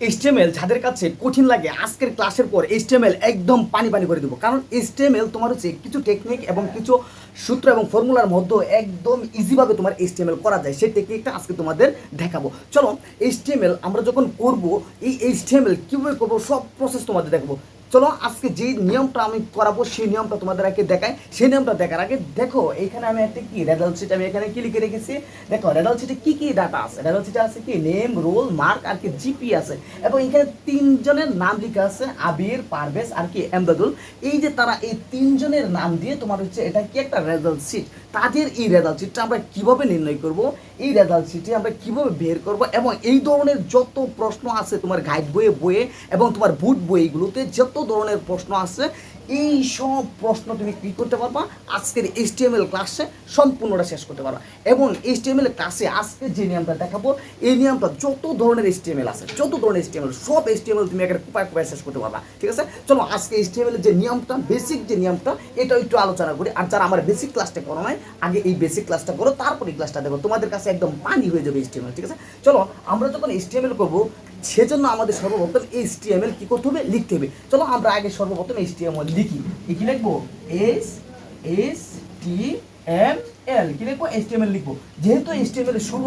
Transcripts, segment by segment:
HTML যাদের কাছে কঠিন লাগে আজকের ক্লাসের পর HTML একদম পানি পানি করে দেবো, কারণ HTML তোমার হচ্ছে কিছু টেকনিক এবং কিছু সূত্র এবং ফর্মুলার মধ্যে একদম ইজিভাবে তোমার HTML করা যায়, সেই টেকনিকটা আজকে তোমাদের দেখাবো। চলো HTML আমরা যখন করব, এই HTML কীভাবে করবো সব প্রসেস তোমাদের দেখাবো। চলো আজকে যে নিয়মটা আমি করাবো সেই নিয়মটা তোমাদের আগে দেখাই। সেই নিয়মটা দেখার আগে দেখো এইখানে আমি একটা কি রেজাল্ট শিট আমি এখানে কি লিখে রেখেছি। দেখো রেজাল্ট শিটে কি কি ডাটা আছে, রেজাল্ট শিটে আছে কি নেম, রোল, মার্ক আর কি জিপি আছে, এবং এখানে তিনজনের নাম লেখা আছে, আবির, পারভেজ আর কি এমদাদুল। এই যে তারা এই তিনজনের নাম দিয়ে তোমার হচ্ছে এটা কি একটা রেজাল্ট শিট। তাদের এই রেজাল্ট শিটটা আমরা কিভাবে নির্ণয় করব, এই রেজাল্ট শিটে আমরা কিভাবে বের করব, এবং এই ধরনের যত প্রশ্ন আছে তোমার গাইড বইয়ে এবং তোমার বুট বইগুলোতে যত ধরনের প্রশ্ন আছে, এই সব প্রশ্ন তুমি কী করতে পারবা আজকের HTML ক্লাসে সম্পূর্ণটা শেষ করতে পারবা। এবং HTML ক্লাসে আজকে যে নিয়মটা দেখাবো, এই নিয়মটা যত ধরনের HTML আছে, যত ধরনের HTML সব HTML তুমি একটা কুপায় শেষ করতে পারবা। ঠিক আছে, চলো আজকে HTML এর যে নিয়মটা, বেসিক যে নিয়মটা, এটা একটু আলোচনা করি। আর যারা আমার বেসিক ক্লাসটা করো নাই, আগে এই বেসিক ক্লাসটা করো, তারপর এই ক্লাসটা দেখো, তোমাদের কাছে একদম পানি হয়ে যাবে HTML। ঠিক আছে, চলো আমরা যখন HTML করবো সেজন্য আমাদের সর্বপ্রথম HTML কি করতে হবে, লিখতে হবে। চলো আমরা আগে সর্বপ্রথম HTML লিখি। কি লিখবো? HTML কি লিখবো? HTML লিখবো। যেহেতু HTML শুরু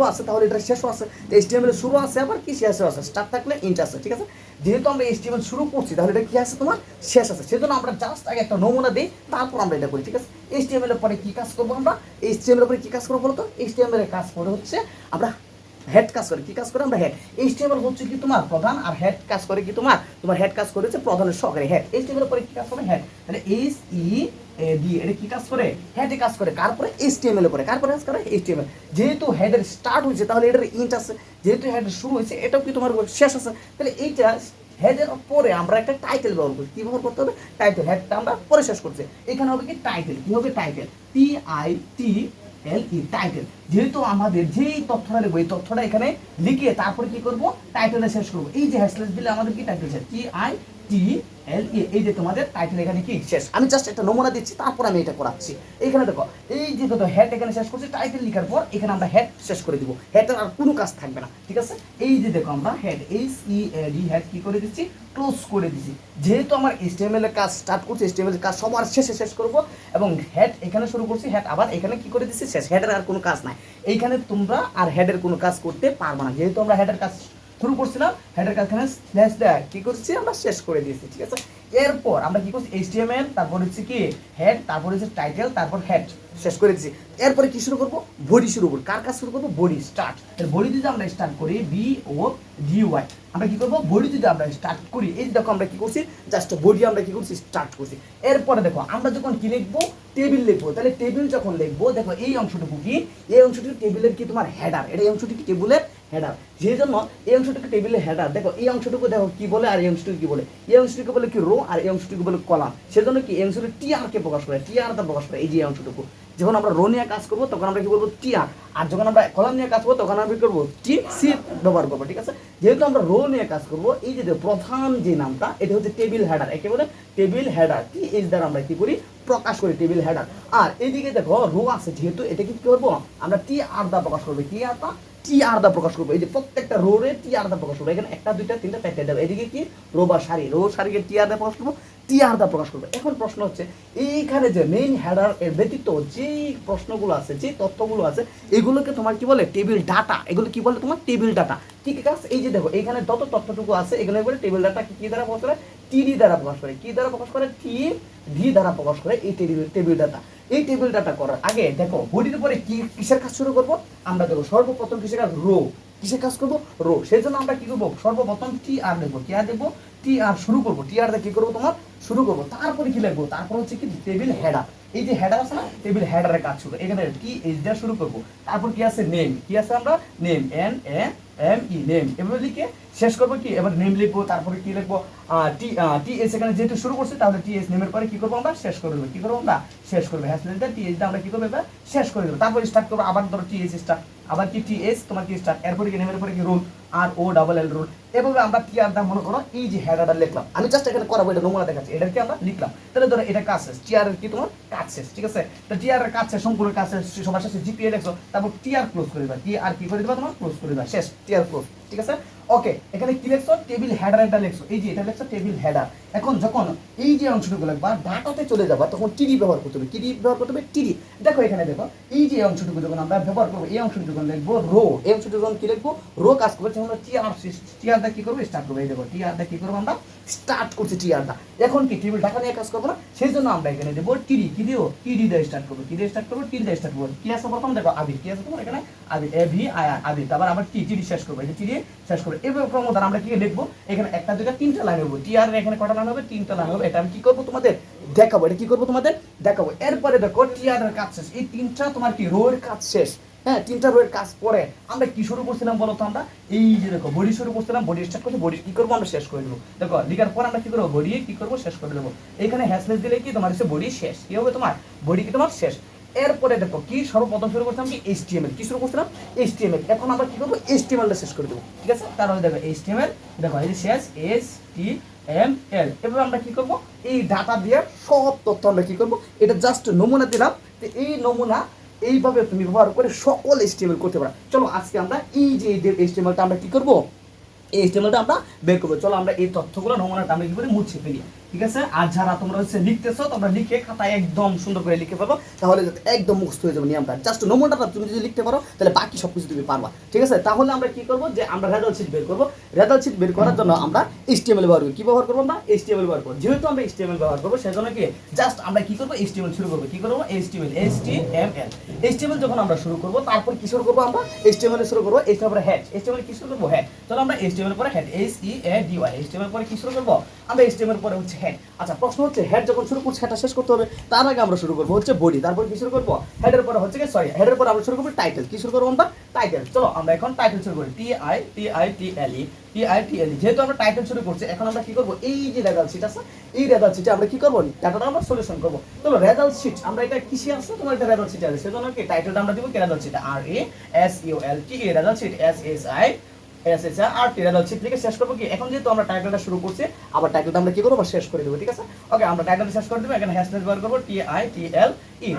আছে, তাহলে এটা শেষও আছে। তো HTML শুরু আছে, আবার কি শেষও আছে, স্টার্ট থাকলে ইন্ট আছে। ঠিক আছে, যেহেতু আমরা HTML শুরু করছি তাহলে এটা কি আছে, তোমার শেষ আছে। সেজন্য আমরা জাস্ট আগে একটা নমুনা দিই, তারপর আমরা এটা করি। ঠিক আছে, HTML এর পরে কি কাজ করবো আমরা? HTML এর পরে কি কাজ করবো বলো তো? HTML এর কাজ করে হচ্ছে আমরা হেড কাজ করে। কি কাজ করে? আমরা হেড। HTML হচ্ছে কি তোমার প্রধান, আর হেড কাজ করে কি তোমার হেড কাজ করে হচ্ছে প্রধানের সহকারী হেড। HTML এর পরে কি কাজ করে? হেড। তাহলে HEAD এটা কি কাজ করে? হেডে কাজ করে। কার পরে? HTML এর পরে। কার পরে কাজ করে? HTML। যেহেতু হেডের স্টার্ট হয়েছে তাহলে এটার ইন্ট আছে, যেহেতু হেডের শুরু হয়েছে এটাও কি তোমার শেষ আছে। তাহলে এইটা হেডের পরে আমরা একটা টাইটেল ব্যবহার করি। কি ব্যবহার করতে হবে? টাইটেল। হেডটা আমরা পরে শেষ করছি, এখানে হবে কি টাইটেল। কি হবে? টাইটেল। TITLE title. যেহেতু আমাদের যেই তথ্যটা লিখবো এই তথ্যটা এখানে লিখে তারপরে কি করব, টাইটেলে শেষ করব। এই যে হ্যাশট্যাগ দিলে আমাদের কি টাইটেল শেষ, TITLE। এই যে তোমাদের টাইটেল এখানে কি শেষ। আমি জাস্ট একটা নমুনা দিচ্ছি, তারপর আমি এটা করাচ্ছি। এইখানে দেখো, এই যে কত হেড এখানে শেষ করছি, টাইটেল লেখার পর এখানে আমরা হেড শেষ করে দিব। হেডের আর কোনো কাজ থাকবে না। ঠিক আছে, এই যে দেখো আমরা হেড HEAD হেড কি করে দিচ্ছি, ক্লোজ করে দিচ্ছি। যেহেতু আমার HTML এর কাজ স্টার্ট করছি, HTML এর কাজ সবার শেষে শেষ করব, এবং হেড এখানে শুরু করছি, হেড আবার এখানে কি করে দিচ্ছি, শেষ। হেডের আর কোনো কাজ নাই এইখানে, তোমরা আর হেডের কোনো কাজ করতে পারবে না। যেহেতু আমরা হেডের কাজ শুরু করছিলাম, হেডের কাজখানে স্ল্যাশ দেয়া কি করছি, আমরা শেষ করে দিয়েছি। ঠিক আছে, এরপর আমরা কি করছি, HTML তারপর হচ্ছে কি হেড, তারপর হচ্ছে টাইটেল, তারপর হেড শেষ করে দিচ্ছি। এরপরে কি শুরু করবো, বডি শুরু করবো। কার কাজ শুরু করবো? Body start. বডি যদি আমরা স্টার্ট করি BODY, আমরা কি করবো, বডি যদি আমরা স্টার্ট করি, এই দেখো আমরা কি করছি, জাস্ট বডি আমরা কি করছি, স্টার্ট করছি। এরপরে দেখো আমরা যখন কি লিখবো, টেবিল লিখবো। তাহলে টেবিল যখন লিখবো, দেখো এই অংশটুকু কি, এই অংশটুকু টেবিলের কি তোমার হেডার। এটা এই অংশটি কি টেবিলের হেডার। সেই জন্য এই অংশটুকু টেবিলের হেডার। দেখো এই অংশটুকু দেখো কি বলে, আর এই অংশটুকু কি বলে, এই অংশটুকু বলে কি রো, আর এই অংশটুকু বলে কলাম। সেজন্য কি এই অংশটুকু TR কে প্রকাশ করে, TR দ্বারা প্রকাশ করে। এই যে অংশটুকু যখন আমরা রো নিয়ে কাজ করবো তখন আমরা কি বলবো, TR। আর যখন আমরা কলাম নিয়ে কাজ করবো তখন আমরা কি করবো, TC ব্যবহার করবো। ঠিক আছে, যেহেতু আমরা রো নিয়ে কাজ করবো, এই যে প্রধান যে নামটা এটা হচ্ছে টেবিল হেডার। একে বলে টেবিল হেডার। TH দ্বারা আমরা কি করি, প্রকাশ করি টেবিল হেডার। আর এইদিকে দেখো রো আছে, যেহেতু এটা কি করবো, আমরা TR দ্বারা প্রকাশ করবো। কি আর TR দ্বারা প্রকাশ করবো। এই যে প্রত্যেকটা রোরে TR দ্বারা প্রকাশ করবো। এখানে একটা, দুইটা, তিনটা, চারটা দেবো। এদিকে কি রো বা সারি, রো সারিকে TR দ্বারা প্রকাশ করবো, TR দ্বারা প্রকাশ করবো। এখন প্রশ্ন হচ্ছে, এইখানে যে মেইন হেডার এর ব্যতীত যেই প্রশ্নগুলো আছে, যে তথ্যগুলো আছে, এগুলোকে তোমার কি বলে, টেবিল ডাটা। এগুলো কি বলে তোমার, টেবিল ডাটা। ঠিক আছে, এই যে দেখো এখানে যত তথ্যটুকু আছে এখানে বলে টেবিল ডাটা। কি দ্বারা প্রকাশ করে, TD দ্বারা প্রকাশ করে। কি দ্বারা প্রকাশ করে, TD দ্বারা প্রকাশ করে এই টেবিল ডাটা। এই টেবিল ডাটা করার আগে দেখো বডির উপরে কি কিসের কাজ শুরু করবো, আমরা দেখো সর্বপ্রথম কিসের কাজ, রো। কিসের কাজ করবো, রো। সেই জন্য আমরা কি করবো, সর্বপ্রথম TR দেখবো। TR দেখবো, TR শুরু করবো। TR দিয়ে কি করবো, তোমার শুরু করবো। তারপরে কি লিখবো, তারপর হচ্ছে কি টেবিল হেডার। এই যে হেডার আছে না, টেবিল হেডারের কাজ শুরু। এখানে TH দিয়ে শুরু করবো। তারপর কি আছে, নেম। কি আছে, আমরা নেম, NAME নেম। এভাবে লিখে শেষ করবো। কি এবার নেম লিখবো, তারপরে কি লিখবো, TS এখানে যেহেতু শুরু করছে তাহলে TS নেমের পরে কি করবো, আমরা শেষ করে দেবো। কি করবো, আমরা শেষ করবো। হ্যাশট্যাগ TH দিয়ে আমরা কি করবো, এবার শেষ করে দেবো। তারপর স্টার্ট করবো, আবার ধরো TH স্টার্ট, আবার কি TS তোমার কি স্টার্ট, এরপরে কি নেমের পরে কি রোল, ROLL রোল। এভাবে আমরা TR দা মনে করো এই যে হেডারটা লিখলাম। আমি জাস্ট এখানে করাবো, এটা নমুনা দেখাচ্ছি। এটার কি আমরা লিখলাম, তাহলে ধরো এটা কাজ শেষ। TR এর কি তোমার কাজ শেষ। ঠিক আছে, তো TR এর কাজ শেষ, সম্পূর্ণ কাজ শেষ, সবার শেষে GPA লিখছো, তারপর TR ক্লোজ করে দিবা। TR কি করে দিবা, তোমার ক্লোজ করে দিবা, শেষ। TR close. ঠিক আছে, ওকে, এখানে কি লিখছো? টেবিল হেডার এটা লিখছো, এই যে এটা লিখছো টেবিল হেডার। এখন যখন এই যে অংশটুকু লিখবা ডাটাতে চলে যাবা তখন টিডি ব্যবহার করতে হবে। টিডি ব্যবহার করতে হবে টিডি। দেখো এখানে দেখো এই যে অংশটুকু যখন আমরা ব্যবহার করবো, এই অংশটুকু যখন লিখবো রো, এই অংশটুকু যখন কি লিখবো রো কাজ করবে, তখন আমরা টিআর দা কি করবো স্টার্ট করবো। এই দেখো টিআর দা কি করবো আমরা স্টার্ট করছি টিআর দা। এখন কি টেবিল ডাটা নিয়ে কাজ করবো না, সেই জন্য আমরা এখানে দেবো টিডি। কি দিও? টিডি দিয়ে স্টার্ট করবো, কি দিয়ে স্টার্ট করবো? টিডি দিয়ে স্টার্ট করবো। কি আছে প্রথম দেখো আবি, কি আছে তোমার এখানে আবি, এ ভি আই আর আবি, তারপর আবার টিডি শেষ করবো, এই যে টিডি শেষ করবো। এভাবে ক্রমধারা আমরা কি লিখবো, এখানে একটা দুইটা তিনটা লাইন হবে, টিআর এখানে কটা লাইন হবে? তিনটা লাইন হবে। এটা আমি কি করবো তোমাদের দেখাবো, এটা কি করবো তোমাদের দেখাবো। এরপরে দেখো টিআর এর কাজ শেষ, এই তিনটা তোমার কি রো এর কাজ শেষ। হ্যাঁ, তিনটা রো এর কাজ পরে আমরা কি শুরু করছিলাম বলো তো? আমরা এই যে দেখো বডি শুরু করছিলাম, বডি স্টার্ট করছি, বডি কি করবো আমরা শেষ করে দেবো। দেখো লিখার পর আমরা কি করবো, বডি কি করবো শেষ করে দেবো। এখানে হ্যাশলেস দিলে কি তোমার হচ্ছে বডি শেষ, কি হবে তোমার বডি কি তোমার শেষ। এরপরে দেখো কি সর্বপ্রথম শুরু করছিলাম কি এইচটিএমএল, কি শুরু করছিলাম এইচটিএমএল। এখন আমরা কি করবো এইচটিএমএলটা শেষ করে দেবো, ঠিক আছে। তাহলে দেখো এইচটিএমএল, দেখো এই যে শেষ HTML। এবার আমরা কি করবো, এই ডাটা দিয়ে সব তথ্য আমরা কি করবো, এটা জাস্ট নমুনা দিলাম। তো এই নমুনা এইভাবে তুমি ব্যবহার করে সকল HTML করতে পারো। চলো আজকে আমরা এই যে HTMLটা আমরা কি করবো, এই HTMLটা আমরা বের করবো। চলো আমরা এই তথ্যগুলো নমুনাটা আমরা কি করে মুছে ফেলি, ঠিক আছে। আর যারা তোমরা হচ্ছে লিখতেছো, তোমরা লিখে খাতায় একদম সুন্দর করে লিখে পাবো, তাহলে একদম মুখস্থ হয়ে যাবে নিয়মটা। জাস্ট নমুনাটা তুমি যদি লিখতে পারো তাহলে বাকি সব কিছু তুমি পারবা, ঠিক আছে। তাহলে আমরা কি করবো, যে আমরা রেজাল্ট শিট বের করবো। রেজাল্ট শিট বের করার জন্য আমরা HTML ব্যবহার করি। কি ব্যবহার করবো আমরা? HTML ব্যবহার করবো। যেহেতু আমরা HTML ব্যবহার করবো, সেজন্য কি জাস্ট আমরা কি করবো, HTML শুরু করবো। কি করবো? HTML যখন আমরা শুরু করবো, তারপর কি শুরু করবো আমরা HTML শুরু করবো। HTML হেড, HTML কি শুরু করবো? হেড। চলো আমরা HTML পরে হেড, HEADY, HTML পরে কি শুরু করবো আমরা? HTML পরে হচ্ছে হেড। আচ্ছা, প্রশ্ন হচ্ছে হেড যখন শুরু করছি হেডটা শেষ করতে হবে, তার আগে আমরা শুরু করবো হচ্ছে বডি। তারপর কি শুরু করবো? হেডের পরে হচ্ছে কি হেডের পরে আমরা শুরু করবো টাইটেল। কি শুরু করবো আমরা? টাইটেল। চলো আমরা এখন টাইটেল শুরু করি, TITLE। যেহেতু আমরা টাইটেল শুরু করছি, এখন আমরা কি করবো, এই যে রেজাল্ট শিট আছে, এই রেজাল্ট শিটে আমরা কি করবো, ডাটাটা আমরা সলিউশন করবো। চলো রেজাল্ট শিট আমরা এটা কিসে আছে, তোমার এটা রেজাল্ট শিটে আছে, সেজন্য কি টাইটেলটা আমরা দিব কি result sheet, RASULT, result sheet SSIRT result sheet লিখে শেষ করবো। কি এখন যেহেতু আমরা টাইটেলটা শুরু করছি, আবার টাইটেলটা আমরা কি করবো, শেষ করে দেবো, ঠিক আছে। ওকে, আমরা টাইটেলটা শেষ করে দেবো। এখানে হ্যাশট্যাগ ব্যবহার করবো TITLE,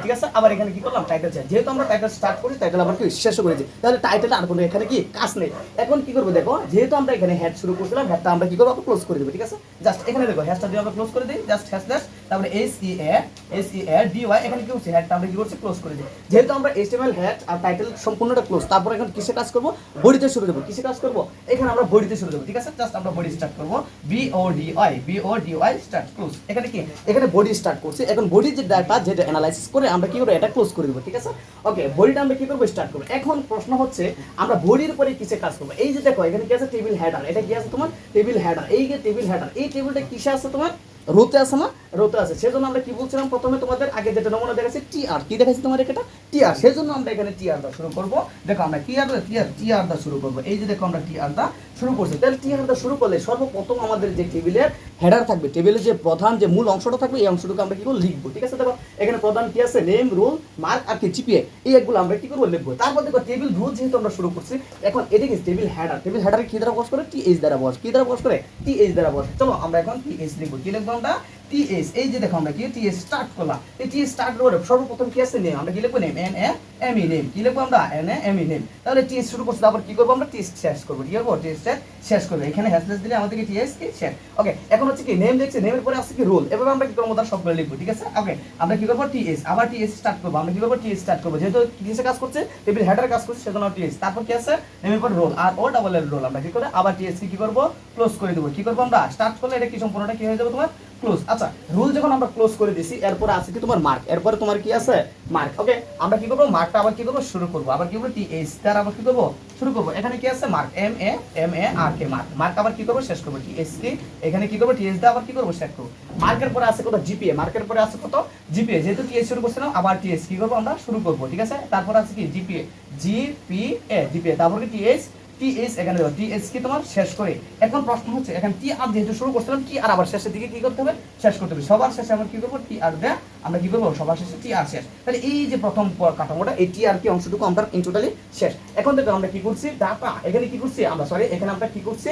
ঠিক আছে। আবার এখানে কি করলাম, টাইটেল শেষ। যেহেতু আমরা টাইটেল স্টার্ট করি, টাইটেল আবার কি শেষ করেছি, তাহলে টাইটেল আর কোনো এখানে কি কাজ নেই। এখন কি করবো, দেখো যেহেতু আমরা এখানে হেড শুরু করছিলাম, হেডটা আমরা কি করবো, ক্লোজ করে দেবো, ঠিক আছে। জাস্ট এখানে দেখো হ্যাশটা দিয়ে আমরা ক্লোজ করে দিই, জাস্ট হ্যাশট্যাগ, তারপরে SEADY, এখানে কি হচ্ছে হেডটা আমরা কি করছি, ক্লোজ করে দিই। যেহেতু আমরা HTML হেড আর টাইটেল সম্পূর্ণটা ক্লোজ, তারপর এখন কিসে কাজ করবো, বডিতে শুরু দেবো। কিসে কাজ করবো, এখানে আমরা বডিতে শুরু দেবো, ঠিক আছে। জাস্ট আমরা বডি স্টার্ট করবো, BODY স্টার্ট ক্লোজ। এখানে কি, এখানে বডি স্টার্ট করছি। এখন বডি যে ডাটা যেটা অ্যানালাইসিস করে আমরা কি করবো, এটা ক্লোজ করে দেবো, ঠিক আছে। ওকে, বডিটা আমরা কি করবো, স্টার্ট করবো। এখন প্রশ্ন হচ্ছে আমরা বডির পরে কিসে কাজ করবো। এই যে দেখো এখানে কি আছে, টেবিল হেডার। এটা কি আছে তোমার, টেবিল হেডার। এই যে টেবিল হেডার, এই টেবিলটা কিসে আছে তোমার, রোতে আছে না, রোতে আছে। সেজন্য আমরা কি বলছিলাম প্রথমে, তোমাদের আগে যেটা নমুনা দেখাচ্ছি TR, কি দেখাচ্ছি তোমার এটা TR। সেজন্য আমরা এখানে TR দা শুরু করবো। দেখো আমরা TR দা শুরু করবো। এই যে দেখো আমরা TR দা শুরু করছি। তাহলে TR দা শুরু করলে সর্বপ্রথম আমাদের যে টেবিলের হেডার থাকবে, টেবিলের যে প্রধান যে মূল অংশটা থাকবে, এই অংশটুকু আমরা কি করবো, লিখবো, ঠিক আছে। দেখো এখানে প্রধান কি আছে, নেম, রোল, মার্ক আর কি জিপিএ, এই একগুলো আমরা কি করবো, লিখবো। তারপর দেখো টেবিল রোল যেহেতু আমরা শুরু করছি, এখন এটা কি টেবিল হেডার। টেবিল হেডার কি দ্বারা বস করে, TH দ্বারা বস। কি দ্বারা বস করে, TH দ্বারা বস। চলো আমরা এখন TH লিখবো। কি লিখবো আমরা, TH। এই যে দেখো আমরা কি TH স্টার্ট করলাম। এই TH স্টার্ট করে সর্বপ্রথম কি আছে, নেম। আমরা কি লিখবো, নেম, NAME, নেম। কি লিখবো আমরা, NAME, নেম। তাহলে TH শুরু করছি, তারপর কি করবো আমরা, TH শেষ করবো। কি করবো, TH শেষ করবো। এখানে হ্যাশট্যাগ দিলে আমাদের কি TH কি শেষ। ওকে, এখন হচ্ছে কি নেম দেখছি, নেমের পরে আছে কি রোল। এভাবে আমরা কি করবো, তার সবগুলো লিখবো, ঠিক আছে। ওকে, আমরা কি করবো, TH, আবার TH স্টার্ট করবো। আমরা কি করবো, TH স্টার্ট করবো। যেহেতু TH কাজ করছে, টেবিল হেডার কাজ করছে, সেজন্য TH। তারপর কি আছে, নেমের পর রোল, আর ও ডাবল এর রোল। আমরা কি করে আবার TH কি করবো, ক্লোজ করে দেবো। কি করবো আমরা, স্টার্ট করলে এটা কি সম্পূর্ণটা কি হয়ে যাবে তোমার, ক্লোজ। আচ্ছা, রুল যখন আমরা ক্লোজ করে দিছি, এরপরে আছে কি তোমার মার্ক। এরপরে তোমার কি আছে, মার্ক। ওকে, আমরা কি করবো, মার্কটা আবার কি করবো, শুরু করবো। আবার কি করবো, TH তার আবার কি করবো, শুরু করবো। এখানে কি আছে, মার্ক, MARK, মার্ক। মার্ক আবার কি করবো, শেষ করবো, TH কি। এখানে কি করবো, TH দা আবার কি করবো, শেষ করবো। মার্কের পরে আছে কত, জিপিএ। মার্কের পরে আছে কত, জিপিএ। যেহেতু TH শুরু করছিলাম, আবার TH কি করবো আমরা, শুরু করবো, ঠিক আছে। তারপর আছে কি জিপিএ, তারপর কি TH, এখানে দেখো TH কি তোমার শেষ করে। এখন প্রশ্ন হচ্ছে, এখানে TR যেহেতু শুরু করছিলাম, TR আবার শেষের দিকে কি করতে হবে, শেষ করতে হবে। সবার শেষে আমরা কি করবো, TR দেয়া আমরা কি করবো, সবার শেষে TR শেষ। তাহলে এই যে প্রথম কাঠামোটা, এই TR কি অংশটুকু আমরা ইন টোটালি শেষ। এখন দেখো আমরা কি করছি, ডাটা এখানে কি করছি আমরা, এখানে আমরা কি করছি,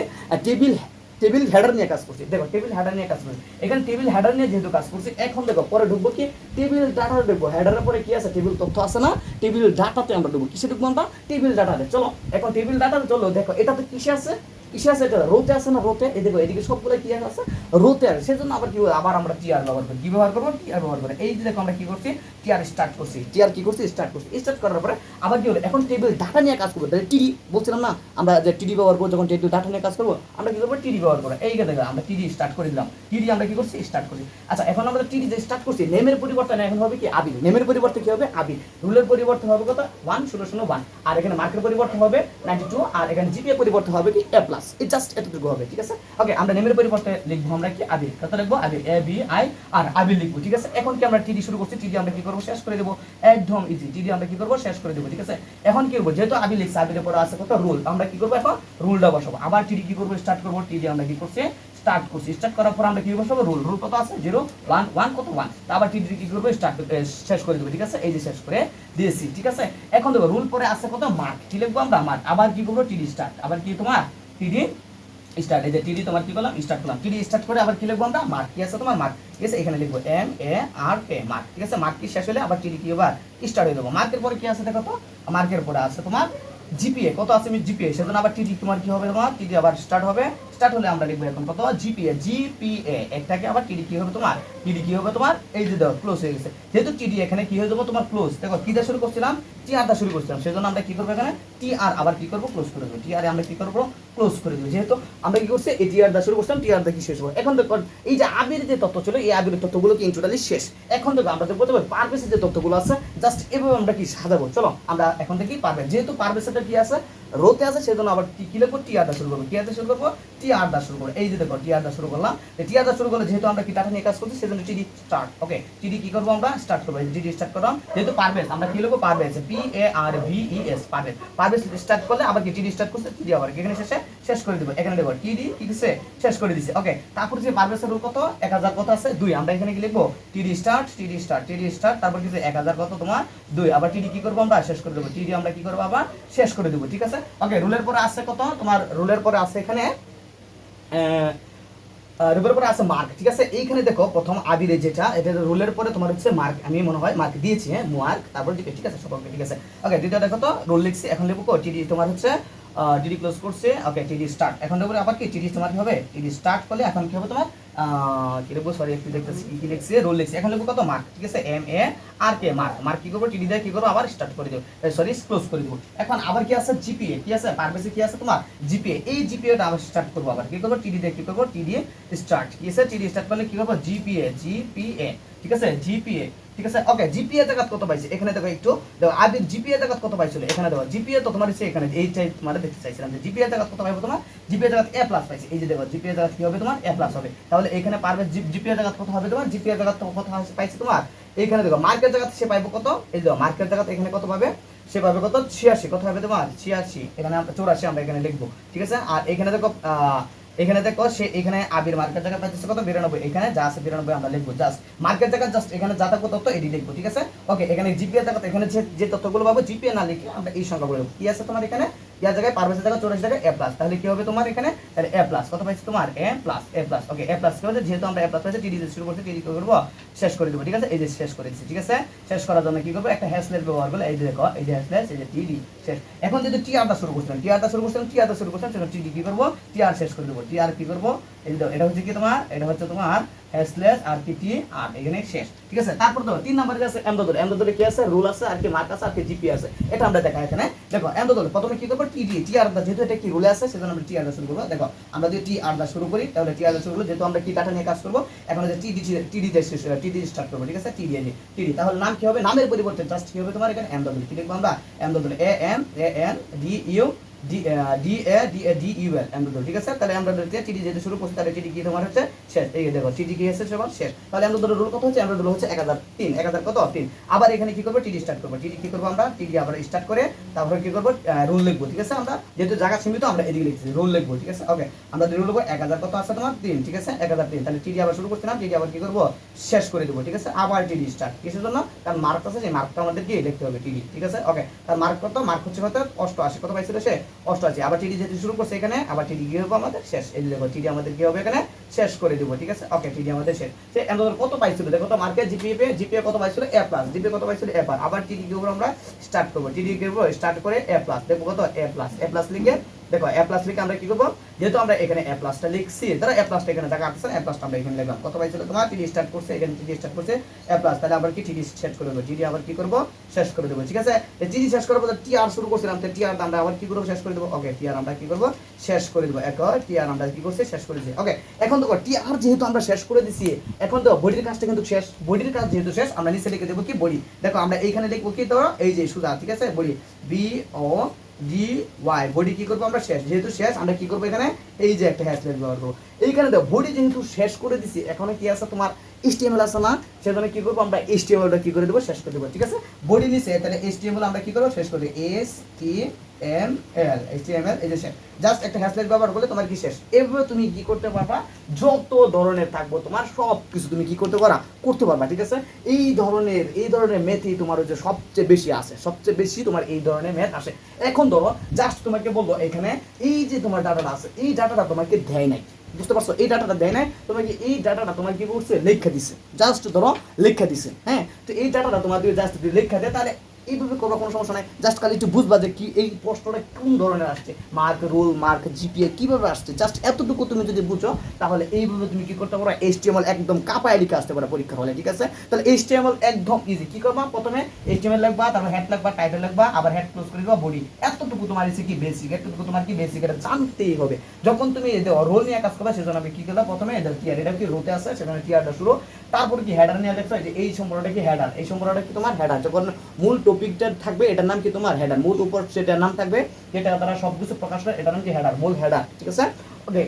টেবিল হেডার নিয়ে কাজ করছি। দেখো টেবিল হেডার নিয়ে কাজ করছি, এখানে টেবিল হেডার নিয়ে যেহেতু কাজ করছি, এখন দেখো পরে ঢুকবো কি, টেবিল ডাটা ঢুকবো। হেডারের পরে কি আছে, টেবিল তথ্য আছে না, টেবিল ডাটাতে আমরা ঢুকবো। কিসে ঢুকবো আমরা, টেবিল ডাটাতে। চলো এখন টেবিল ডাটাতে চলো, দেখো এটাতে কিসে আছে, কিসে আছে, এটা রোতে আছে না, রোতে, এই দেখো এদিকে সবগুলো কি আছে, রোতে আছে, সেজন্য আবার কি আবার আমরা টিআর ব্যবহার করি, কি ব্যবহার করবো, টিআর ব্যবহার করে। এই যে দেখো আমরা কি করছি, টিআর স্টার্ট করছি, টিআর কি করছি, স্টার্ট করছি। স্টার্ট করার পরে আবার কি হলো, এখন টেবিল ডাটা নিয়ে কাজ করবো, তাহলে টিডি বলছিলাম না আমরা যে টিডি ব্যবহার করবো, যখন টেবিল ডাটা নিয়ে কাজ করবো আমরা কি করবো, টিডি ব্যবহার করবো। এই দেখো আমরা টিডি স্টার্ট করে দিলাম, টিডি আমরা কি করছি, স্টার্ট করছি। আচ্ছা এখন আমরা টিডি যে স্টার্ট করছি, নেমের পরিবর্তন এখন হবে কি আবির, নেমের পরিবর্তে কি হবে আবির, রুলের পরিবর্তন হবে কত 1 0 0 1, আর এখানে মার্কের পরিবর্তন হবে 92, আর এখানে জিপিএ পরিবর্তন হবে কি এ প্লাস, এই জাস্ট এতটুকু হবে, ঠিক আছে। ওকে আমরা নেমের পরিবর্তে লিখবো আমরা কি আবির, কত লিখবো আবির, এ বি আই আর আবির লিখবো, ঠিক আছে। এখন কি আমরা টিডি শুরু করছি, টিডি আমরা কি করবো, শেষ করে দেবো, একদম ইজি, টিডি আমরা কি করবো, শেষ করে দেবো, ঠিক আছে। এখন কি করবো, যেহেতু আবির লিখছে, আবিরের পরে আছে কত রুল, আমরা কি করবো এখন রুলটা বসাবো, আবার টিডি কি করবো, স্টার্ট করবো, টিডি আমরা কি করছি স্টার্ট করছি, স্টার্ট করার পর আমরা কি বসাবো, রুল, রুল কত আছে 0 1 1 কত 1, আবার টিডি কি করবো, স্টার্ট শেষ করে দেবো, ঠিক আছে। এই যে শেষ করে দিয়েছি, ঠিক আছে। এখন দেখো রুল পরে আছে কত মার্ক, কি লিখবো আমরা মার্ক, আবার কি করবো টিডি স্টার্ট, আবার কি তোমার টিডি স্টার্ট, এই যে টিডি তোমার কি করলাম স্টার্ট করলাম, টিডি স্টার্ট করে আবার কি লিখবো আমরা মার্ক, কি আছে তোমার মার্ক, ঠিক আছে। এখানে লিখবো M A R K mark, ঠিক আছে। মার্ক কি শেষ হলে আবার টিডি কি আবার স্টার্ট হয়ে দেবো। মার্কের পরে কি আছে দেখো তো, মার্কের পরে আছে তোমার জিপিএ, কত আছে আমি জিপিএ, সেজন্য আবার টিডি তোমার কি হবে, তোমার টিডি আবার স্টার্ট হবে, স্টার্ট হলে আমরা লিখবো এখন কত জিপিএ, জিপিএ একটাকে আবার টিডি কি হবে তোমার, টিডি কি হবে তোমার, এই যে দেখো ক্লোজ হয়ে গেছে, যেহেতু টিডি এখানে কি হয়ে যাবো তোমার ক্লোজ, দেখো কি দিয়ে শুরু করছিলাম, টিআর দা শুরু করছিলাম, সেজন্য আমরা কি করবো এখানে টিআর আবার কি করবো ক্লোজ করে দেবো, টিআর আমরা কি করবো ক্লোজ করে দেবো, যেহেতু আমরা কি করছি এই টিআর দা শুরু করছিলাম, টিআর দা কি শেষ হবে। এখন দেখো এই যে আবির যে তথ্য ছিল, এই আবির তথ্যগুলো কি টোটালি শেষ। এখন দেখো আমরা দেখবো তবে পারবেসের যে তথ্যগুলো আছে জাস্ট এভাবে আমরা কি সাজাবো, চলো আমরা এখন থেকে পারবে, যেহেতু পারবেসের কি আছে রোতে আছে, সেজন্য আবার কি লিখবো, টিআর দা শুরু করবো, কি দা শুরু করবো, টিআর দা শুরু করবো। এই যে দেখো টিআর দা শুরু করলাম, টিআর দা শুরু করলে যেহেতু আমরা কি ডাটা নিয়ে কাজ করছি, সেজন্য টিডি স্টার্ট, ওকে টিডি কি করবো আমরা স্টার্ট করবো, টিডি স্টার্ট করলাম, যেহেতু পারবেস আমরা কি লিখবো Parves, P A R V E S Parves, Parves start করলে আবার কি টিডি স্টার্ট করছে, টিডি আবার এখানে শেষে শেষ করে দেবো, এখানে দেবো টিডি কি দিছে শেষ করে দিছে, ওকে। তারপর যে পারবেসের রুল কত 1000 কত আছে 2, আমরা এখানে কি লিখবো টিডি স্টার্ট, টিডি স্টার্ট, টিডি স্টার্ট, তারপর কি 1000 কত তোমার 2, আবার টিডি কি করবো আমরা শেষ করে দেবো, টিডি আমরা কি করবো আবার শেষ করে দেবো, ঠিক আছে। ওকে রুলের পরে আছে কত তোমার, রুলের পরে আছে এখানে রুলের পরে আছে মার্ক, ঠিক আছে। এইখানে দেখো প্রথম আবিরে যেটা, এটা রুলের পরে তোমার হচ্ছে মার্ক, আমি মনে হয় মার্ক দিয়েছি, হ্যাঁ মার্ক, তারপর দিকে, ঠিক আছে সকলকে, ঠিক আছে। ওকে দ্বিতীয় দেখো তো রুল লিখছি, এখন লিখবো টিডি তোমার হচ্ছে টিডি ক্লোজ করছে, ওকে টিডি স্টার্ট, এখন দেখো আবার কি টিডি তোমার কি হবে, টিডি স্টার্ট করলে এখন কি হবে তোমার কি লিখবো, সরি একটু দেখতেছি কি লিখছে, রোল লিখছে, এখন লিখবো কত মার্ক, ঠিক আছে M A R K mark, mark কি করবো টিডি দিয়ে কি করবো আবার স্টার্ট করে দেবো, সরি ক্লোজ করে দেবো। এখন আবার কি আছে জিপিএ, কি আছে পারবেসে কি আছে তোমার জিপিএ, এই জিপিএটা আবার স্টার্ট করবো, আবার কি করবো টিডি দিয়ে কি করবো, টিডি স্টার্ট, কি আছে টিডি স্টার্ট করলে কি করবো জিপিএ, জিপিএ, ঠিক আছে জিপিএ, ঠিক আছে। ওকে জিপিএ জায়গা কত পাইছে, এখানে দেখো একটু দেখো আবির জিপিএ জায়গা কত পাইছিল, এখানে দেখো জিপিএ তো তোমার হচ্ছে এখানে এই চাই তোমার দেখতে চাইছিলাম যে জিপিএ জায়গা কত পাইবো তোমার, জিপিএ জায়গা এ প্লাস পাইছে, এই যে দেখো জিপিএ জায়গা কি হবে তোমার এ প্লাস হবে, তাহলে এখানে পারবে জিপিএ জায়গা কত হবে তোমার, জিপিএ জায়গা কত পাইছে তোমার, এইখানে দেখো মার্কেট জায়গা সে পাইবো কত, এই দেখো মার্কেট জায়গা এখানে কত পাবে, সে পাবে কত 86, কত হবে তোমার 86, এখানে 84 আমরা এখানে লিখবো, ঠিক আছে। আর এখানে দেখো এখানে দেখো সে এখানে আবির মার্কেট জায়গা পাইছে কত 92, এখানে যা আছে 92 আমরা লিখবো, জাস্ট মার্কেট জায়গা জাস্ট এখানে যা থাকবে তথ্য এডি লিখবো, ঠিক আছে। ওকে এখানে জিপিএ জায়গা এখানে যে তথ্যগুলো পাবো জিপিএ না লিখে আমরা এই সংখ্যাগুলো লিখবো, কি আছে তোমার এখানে ইয়ার জায়গায় পারবেসের জায়গায় 84 জায়গায় এ প্লাস, তাহলে কি হবে তোমার এখানে তাহলে এ প্লাস কত পাইছে তোমার এ প্লাস, এ প্লাস, ওকে এ প্লাস কি হবে, যেহেতু আমরা এ প্লাস পাইছি টিডি শুরু করতে, টিডি কি করবো শেষ করে দেবো, ঠিক আছে। এই যে শেষ করে দিচ্ছি, ঠিক আছে। শেষ করার জন্য কি করবো একটা হ্যাশলেস ব্যবহার করলে, এই যে দেখো এই যে হ্যাশলেস, এই যে টিডি শেষ। এখন যেহেতু টিআরটা শুরু করছিলাম, টিআরটা শুরু করছিলাম, টিআরটা শুরু করছিলাম, সেটা টিডি কি করবো টিআর শেষ করে দেবো, টিআর কি করবো এই যে এটা হচ্ছে কি তোমার, এটা হচ্ছে তোমার হ্যাশলেস আর টি আর এখানে শেষ, ঠিক আছে। তারপর তো 3 নম্বরে আছে এমদাদুল, এমদাদুলে কি আছে রুল আছে আর কি মার্ক আছে আর কি জিপি আছে, এটা আমরা দেখাই এখানে। দেখো এমদাদুল প্রথমে কি করবো টিডি টিআর দা, যেহেতু এটা কি রুলে আছে সেজন্য আমরা টিআর দা শুরু করবো। দেখো আমরা যদি টিআর দা শুরু করি তাহলে টিআর দা শুরু করব, যেহেতু আমরা কি ডাটা নিয়ে কাজ করব, এখন যে টিডি দিয়ে শেষ টিডি স্টার্ট করব, ঠিক আছে। টিডি তাহলে নাম কি হবে, নামের পরিবর্তে জাস্ট কি হবে তোমার এখানে এমদাদুল, কি লিখবো আমরা Emdadul, A M A N D U DADUL Emdadul, ঠিক আছে। তাহলে এমদাদুল দিয়ে টিডি যেহেতু শুরু করছে, তাহলে টিডি কি তোমার হচ্ছে শেষ, এই দেখো টিডি কি আছে সবার শেষ, তাহলে এমদাদুলের রুল কত হচ্ছে, এমদাদুল হচ্ছে 1003, 1000 কত 3। আবার এখানে কি করবো টিডি স্টার্ট করবো, টিডি কি করবো আমরা টিডি আবার স্টার্ট করে তারপরে কি করবো রুল লিখবো, ঠিক আছে। আমরা যেহেতু জায়গা সীমিত আমরা এদিকে লিখছি রুল লিখবো, ঠিক আছে। ওকে আমরা রুল লিখবো 1000 কত আছে তোমার 3, ঠিক আছে 1003, তাহলে টিডি আবার শুরু করছিলাম, টিডি আবার কি করবো শেষ করে দেবো, ঠিক আছে। আবার টিডি স্টার্ট, কিসের জন্য, কারণ মার্ক আছে সেই মার্কটা আমাদের কি লিখতে হবে টিডি, ঠিক আছে। ওকে তার মার্ক কত, মার্ক হচ্ছে কত 88, কত পাইছিল সে 88, আবার টিডি যেহেতু শুরু করছে এখানে আবার টিডি কি হবে আমাদের শেষ, এই দেখো টিডি আমাদের কি হবে এখানে শেষ করে দেবো, ঠিক আছে। ওকে টিডি আমাদের শেষ। সে এমদাদুল কত পাইছিল দেখো তো, মার্কেট জিপিএ কত পাইছিল এ প্লাস, জিপিএ কত পাইছিল এ প্লাস, আবার টিডি কি করবো আমরা স্টার্ট করবো, টিডি কি করবো স্টার্ট করে এ প্লাস, দেখো কত এ প্লাস লিখে দেখো এ প্লাস লিখে আমরা কি করবো, যেহেতু আমরা এখানে এ প্লাসটা লিখছি, তাহলে এ প্লাসটা এখানে জায়গা আছে, এ প্লাসটা আমরা এখানে লিখলাম। কত পাইছিল তোমার, টিডি স্টার্ট করছে, এখানে টিডি স্টার্ট করছে এ প্লাস, তাহলে আবার কি টিডি শেষ করে দেবো, টিডি আবার কি করবো, শেষ করে দেবো। ঠিক আছে, টিডি শেষ করার পর টি আর শুরু করছিলাম, তো টি আর আমরা আবার কি করবো, শেষ করে দেবো। ওকে, টি আর আমরা কি করবো, শেষ করে দেবো। এখন টি আর আমরা কি করছি, শেষ করে দিচ্ছি। ওকে, এখন দেখো টি আর যেহেতু আমরা শেষ করে দিচ্ছি, এখন তো বডির কাজটা কিন্তু শেষ, বডির কাজ যেহেতু শেষ, আমরা নিচে লিখে দেবো কি বডি। দেখো আমরা এইখানে লিখবো কি, ধরো এই যে সুদা, ঠিক আছে, বডি বি ও ডি ওয়াই, বডি কি করবো আমরা শেষ, যেহেতু শেষ আমরা কি করবো এখানে এই যে একটা হ্যাশট্যাগ ব্যবহার করবো। এইখানে দেখো বডি যেহেতু শেষ করে দিছি, এখন কি আছে তোমার HTML আছে না, সেজন্য কি করবো আমরা HTML-টা কি করে দেবো, শেষ করে দেবো। ঠিক আছে, বডি নিচে, তাহলে HTML আমরা কি করবো, শেষ করে দেবো। HTML এই যে শেষ, জাস্ট একটা হ্যাশট্যাগ ব্যবহার করলে তোমার কি শেষ। এভাবে তুমি কি করতে পারবা, যত ধরনের থাকবো তোমার সব কিছু তুমি কি করতে পারবা, করতে পারবা। ঠিক আছে, এই ধরনের ম্যাথই তোমার হচ্ছে সবচেয়ে বেশি আসে, সবচেয়ে বেশি তোমার এই ধরনের ম্যাথ আসে। এখন ধরো জাস্ট তোমাকে বলবো, এখানে এই যে তোমার ডাটাটা আছে, এই ডাটাটা তোমাকে দেয় নাই, বুঝতে পারছো, এই ডাটাটা দেয় নাই তোমাকে, এই ডাটাটা তোমার কি করছে, লেখা দিছে, জাস্ট ধরো লেখা দিছে। হ্যাঁ, তো এই ডাটাটা তোমার যদি জাস্ট লেখা দেয়, তাহলে এইভাবে করবা, কোনো সমস্যা নাই। জাস্ট খালি একটু বুঝবা যে কি এই প্রশ্নটা কোন ধরনের আসছে, মার্ক, রোল মার্ক, জিপিএ কিভাবে আসছে, জাস্ট এতটুকু তুমি যদি বুঝো, তাহলে এইভাবে তুমি কি করতে পারো, HTML একদম কাপায় লিখে আসতে পারো পরীক্ষা হলে। ঠিক আছে, তাহলে HTML একদম ইজি। কি করবা, প্রথমে HTML লিখবা, তারপর হেড লিখবা, টাইটেল লিখবা, আবার হেড ক্লোজ করে দিবা, বডি। এতটুকু তোমার এসে কি বেসিক, এতটুকু তোমার কি বেসিক, এটা জানতেই হবে। যখন তুমি এদের রোল নিয়ে কাজ করবা, সেজন্য আমি কি করলাম, প্রথমে এদের টিআর, এটা কি রোতে আছে, সেখানে টিআরটা শুরু, তারপর কি হেডার নিয়ে দেখছো, যে এই সম্পর্কটা কি হেডার, এই সম্পর্কটা কি তোমার হেডার। যখন মূল টপিকটা থাকবে, এটার নাম কি তোমার হেডার, মূল উপর সেটার নাম থাকবে, যেটা তারা সবকিছু প্রকাশ করে, এটার নাম কি হেডার, মূল হেডার। ঠিক আছে, ওকে,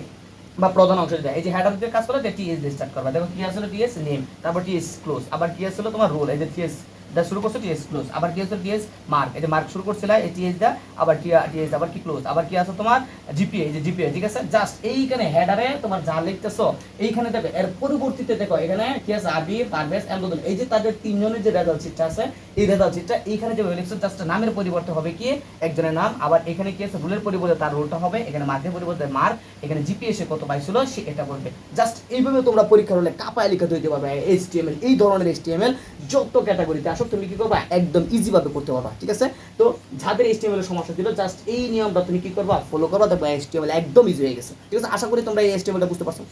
বা প্রধান অংশ যেটা, এই যে হেডার দিয়ে কাজ করে, যে টিএস দিয়ে স্টার্ট করবে। দেখো কি আসলে টিএস নেম, তারপর টিএস ক্লোজ, আবার কি আসলে তোমার রোল, এই যে টিএস দা শুরু করছে, টিএস ক্লোজ, আবার কি আছে টিএস মার্ক, এই যে মার্ক শুরু করছিল, এই টিএস দা, আবার টিএস আবার কি ক্লোজ, আবার কি আছে তোমার জিপিএ, এই যে জিপিএ। ঠিক আছে, জাস্ট এইখানে হেডারে তোমার যা লিখতেছো, এইখানে দেখো এর পরিবর্তিতে দেখো এখানে কি আছে, আবি, পারভেজ, এমদুল, এই যে তাদের তিনজনের যে রেজাল্ট শিটটা আছে, এই রেজাল্ট শিটটা এইখানে যে লিখছো, জাস্ট নামের পরিবর্তে হবে কি একজনের নাম, আবার এখানে কি আছে রুলের পরিবর্তে তার রুলটা হবে, এখানে মার্কের পরিবর্তে মার্ক, এখানে জিপিএ সে কত পাইছিল সে এটা বলবে। জাস্ট এইভাবে তোমরা পরীক্ষার হলে কাপায় লিখে দিতে পারবে HTML, এই ধরনের HTML যত ক্যাটাগরিতে আসো তুমি কি করবা, একদম ইজি ভাবে করতে পারবা। ঠিক আছে, তো যাদের HTML এর সমস্যা ছিল, জাস্ট এই নিয়মটা তুমি কি করবা, ফলো করবা, তারপর HTML একদম ইজি হয়ে গেছে। ঠিক আছে, আশা করি তোমরা এই HTML টা বুঝতে পারছো।